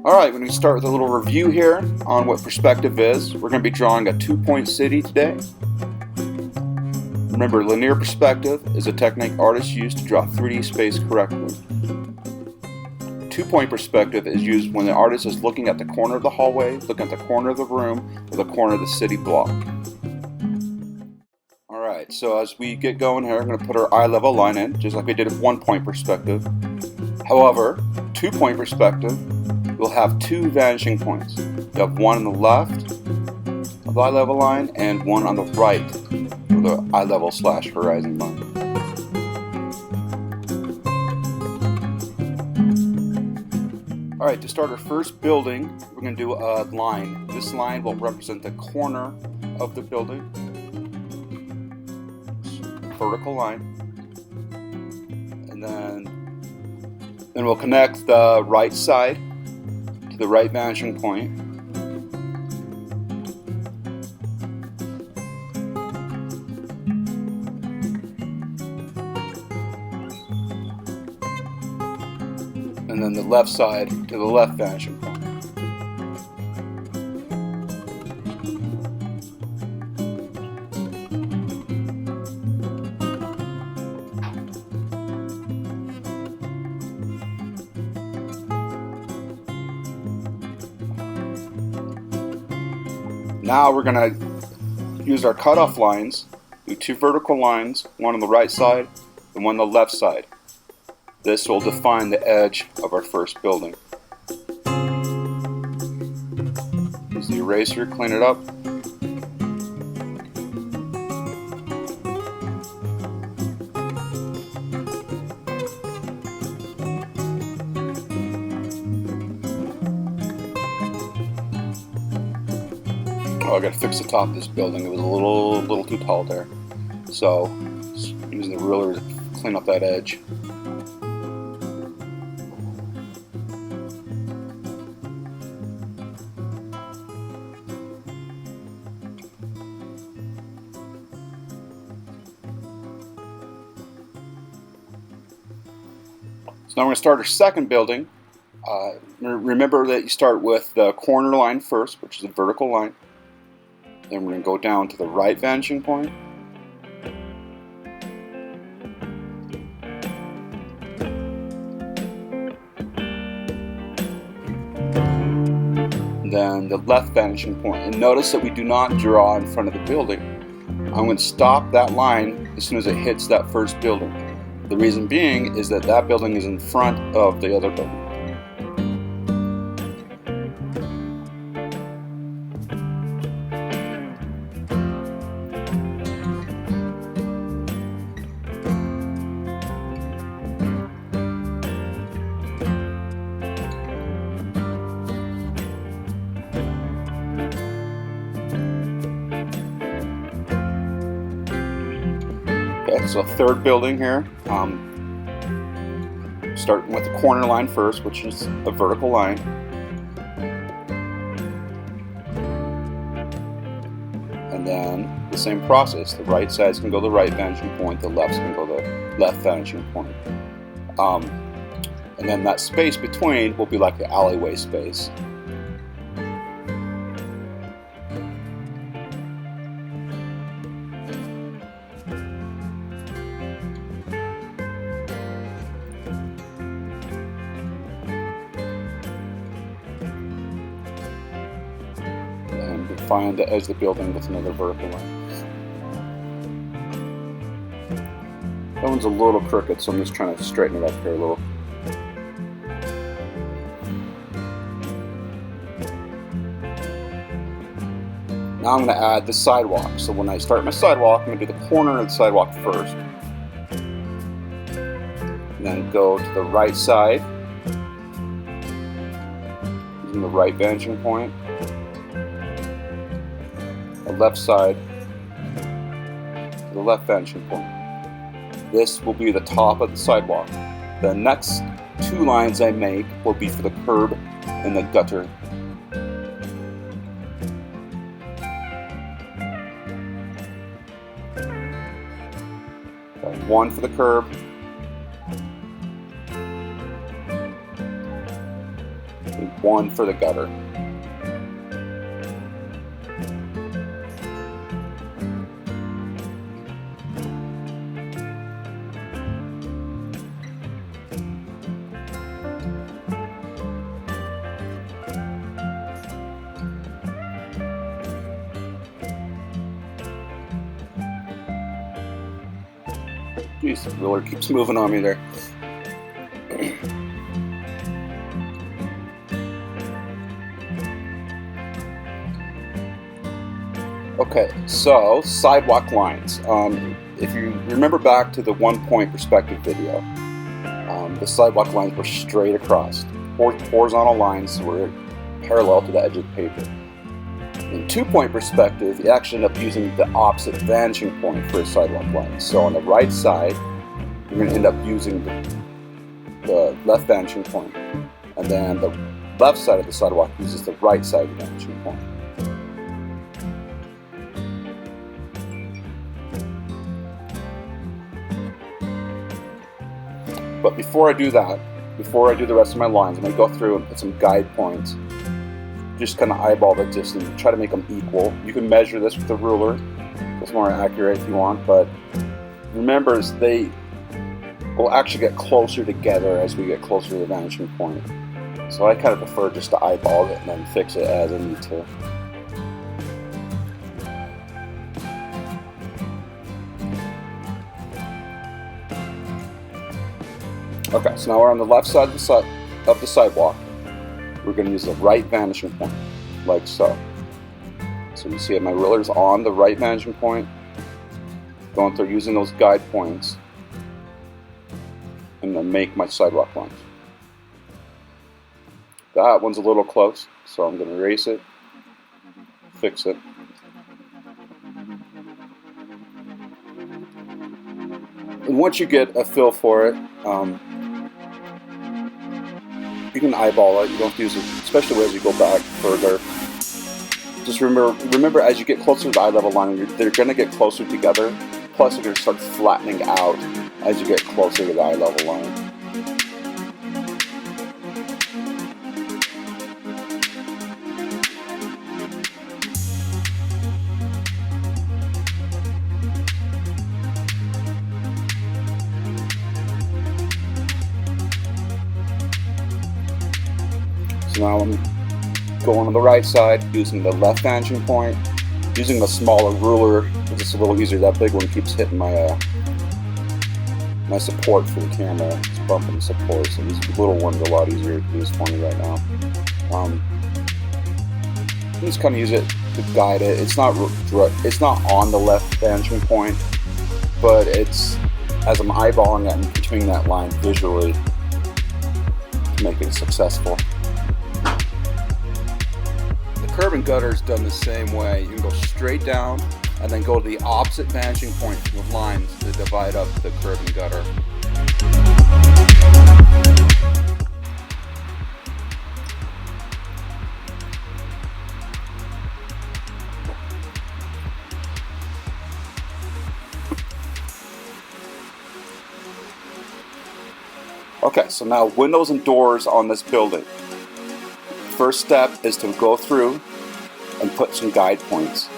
Alright, we're going to start with a little review here on what perspective is. We're going to be drawing a two-point city today. Remember, linear perspective is a technique artists use to draw 3D space correctly. Two-point perspective is used when the artist is looking at the corner of the hallway, looking at the corner of the room, or the corner of the city block. Alright, so as we get going here, I'm going to put our eye level line in, just like we did with one-point perspective. However, two-point perspective, we'll have two vanishing points. You have one on the left of the eye level line and one on the right of the eye level / horizon line. Alright, to start our first building, we're going to do a line. This line will represent the corner of the building. Vertical line. And then we'll connect the right side to the right vanishing point. And then the left side to the left vanishing point. Now we're going to use our cutoff lines, do two vertical lines, one on the right side and one on the left side. This will define the edge of our first building. Use the eraser, clean it up. Oh, I gotta fix the top of this building. It was a little too tall there. So, using the ruler to clean up that edge. So now we're going to start our second building. Remember that you start with the corner line first, which is a vertical line. Then we're going to go down to the right vanishing point. And then the left vanishing point. And notice that we do not draw in front of the building. I'm going to stop that line as soon as it hits that first building. The reason being is that that building is in front of the other building. Okay, so third building here. Starting with the corner line first, which is a vertical line. And then the same process. The right sides can go to the right vanishing point, the lefts can go to the left vanishing point. And then that space between will be like the alleyway space. Define the edge of the building with another vertical line. That one's a little crooked, so I'm just trying to straighten it up here a little. Now I'm going to add the sidewalk. So when I start my sidewalk, I'm going to do the corner of the sidewalk first. And then go to the right side, using the right vanishing point. The left side to the left vanishing point. This will be the top of the sidewalk. The next two lines I make will be for the curb and the gutter. One for the curb and 1 for the gutter. Jeez, the ruler keeps moving on me there. Okay, so sidewalk lines. If you remember back to the 1-point perspective video, the sidewalk lines were straight across. Horizontal lines were parallel to the edge of the paper. In 2-point perspective, you actually end up using the opposite vanishing point for a sidewalk line. So on the right side, you're going to end up using the left vanishing point, and then the left side of the sidewalk uses the right side of the vanishing point. But before I do that, before I do the rest of my lines, I'm going to go through and put some guide points. Just kind of eyeball the distance, try to make them equal. You can measure this with a ruler. It's more accurate if you want, but remember, they will actually get closer together as we get closer to the vanishing point. So I kind of prefer just to eyeball it and then fix it as I need to. Okay, so now we're on the left side of the sidewalk. We're going to use the right vanishing point, like so. So you see my ruler's on the right vanishing point, going through using those guide points, and then make my sidewalk lines. That one's a little close, so I'm going to erase it, fix it. And once you get a feel for it, you can eyeball it. You don't have to use it, especially as you go back further. Just remember as you get closer to the eye level line, they're going to get closer together. Plus, they're going to start flattening out as you get closer to the eye level line. So now I'm going on the right side, using the left vanishing point, using the smaller ruler, because it's a little easier. That big one keeps hitting my my support for the camera. It's bumping the support, so these little ones are a lot easier to use for me right now. Just kind of use it to guide it. It's not on the left vanishing point, but it's as I'm eyeballing it and between that line visually to make it successful. Curb and gutter is done the same way. You can go straight down and then go to the opposite vanishing point with lines to divide up the curb and gutter. Okay, so now windows and doors on this building. First step is to go through and put some guide points.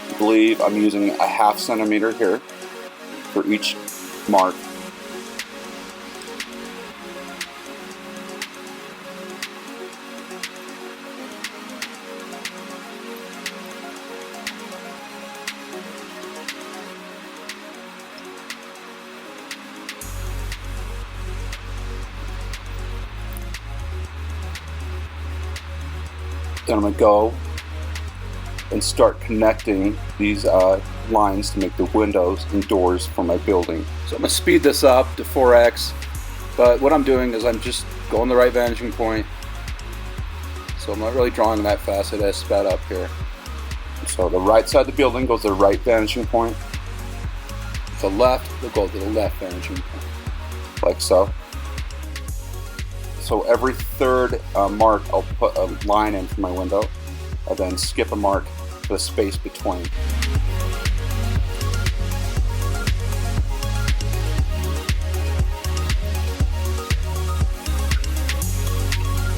I believe I'm using a 1/2 centimeter here for each mark. Then I'm going to go and start connecting these lines to make the windows and doors for my building. So I'm going to speed this up to 4x, but what I'm doing is I'm just going the right vanishing point. So I'm not really drawing that fast, it has sped up here. So the right side of the building goes to the right vanishing point. The left will go to the left vanishing point, like so. So every third mark I'll put a line in for my window, and then skip a mark for the space between.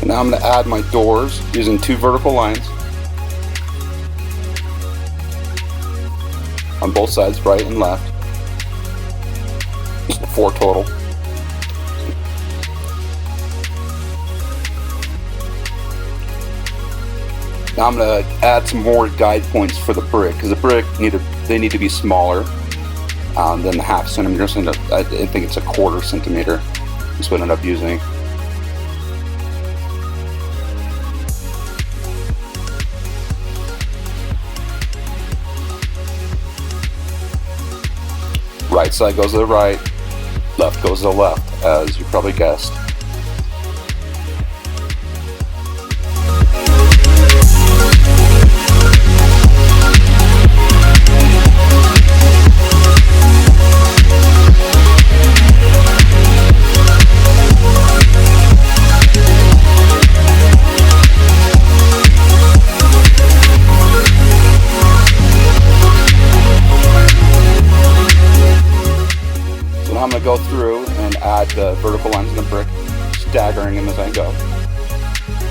And Now I'm going to add my doors using 2 vertical lines on both sides, right and left. 4 total. Now I'm going to add some more guide points for the brick, because the brick they need to be smaller than the half centimeter. I think it's a 1/4 centimeter. That's what I ended up using. Right side goes to the right, left goes to the left, as you probably guessed. I'm going to go through and add the vertical lines in the brick, staggering them as I go.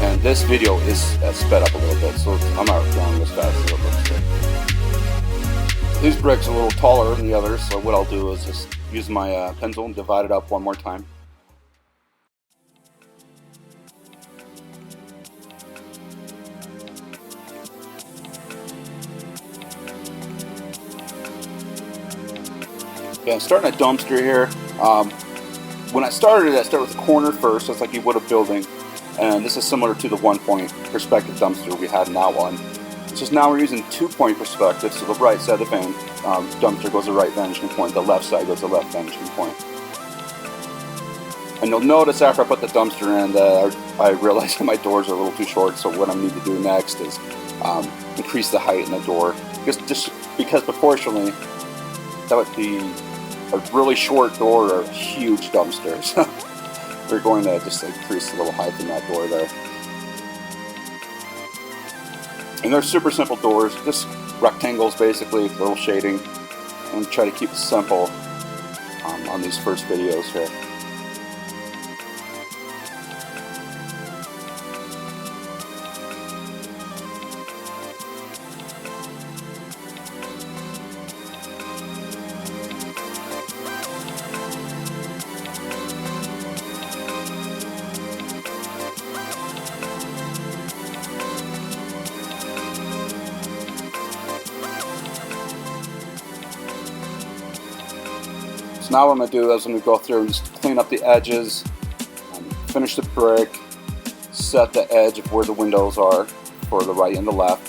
And this video is sped up a little bit, so I'm not going as fast as it looks good. These bricks are a little taller than the others, so what I'll do is just use my pencil and divide it up one more time. Okay, I'm starting a dumpster here. When I started it, I started with the corner first, just like you would a building. And this is similar to the 1-point perspective dumpster we had in that one. It's just now we're using 2-point perspective, so the right side of the dumpster goes to the right vanishing point, the left side goes to the left vanishing point. And you'll notice after I put the dumpster in that I realized that my doors are a little too short, so what I need to do next is increase the height in the door. Just because proportionally, that would be a really short door or a huge dumpster. So we're going to just increase the little height in that door there. And they're super simple doors, just rectangles basically, with a little shading. I'm going to try to keep it simple on these first videos here. So now what I'm going to do is I'm going to go through and just clean up the edges, finish the brick, set the edge of where the windows are for the right and the left,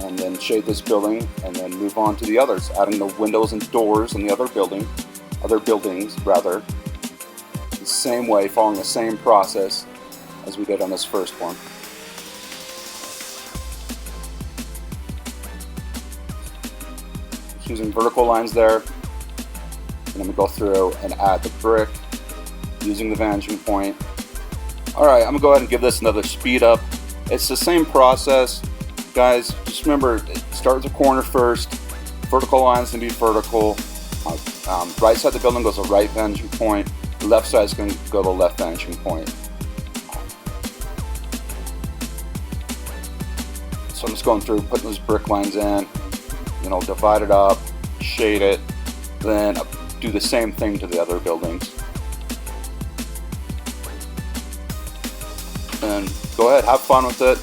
and then shade this building, and then move on to the others, adding the windows and doors in the other buildings, the same way, following the same process as we did on this first one. Just using vertical lines there. And then we go through and add the brick using the vanishing point. Alright, I'm going to go ahead and give this another speed up. It's the same process, guys. Just remember, start with the corner first. Vertical lines can be vertical. Right side of the building goes to the right vanishing point. The left side is going to go to the left vanishing point. So I'm just going through, putting those brick lines in, divide it up, shade it, then do the same thing to the other buildings. And go ahead, have fun with it.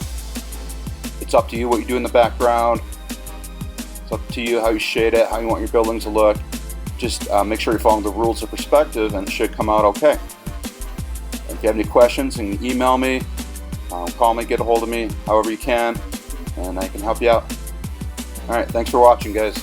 It's up to you what you do in the background. It's up to you how you shade it, how you want your buildings to look. Just make sure you're following the rules of perspective and it should come out okay. If you have any questions, you can email me, call me, get a hold of me, however you can, and I can help you out. Alright, thanks for watching, guys.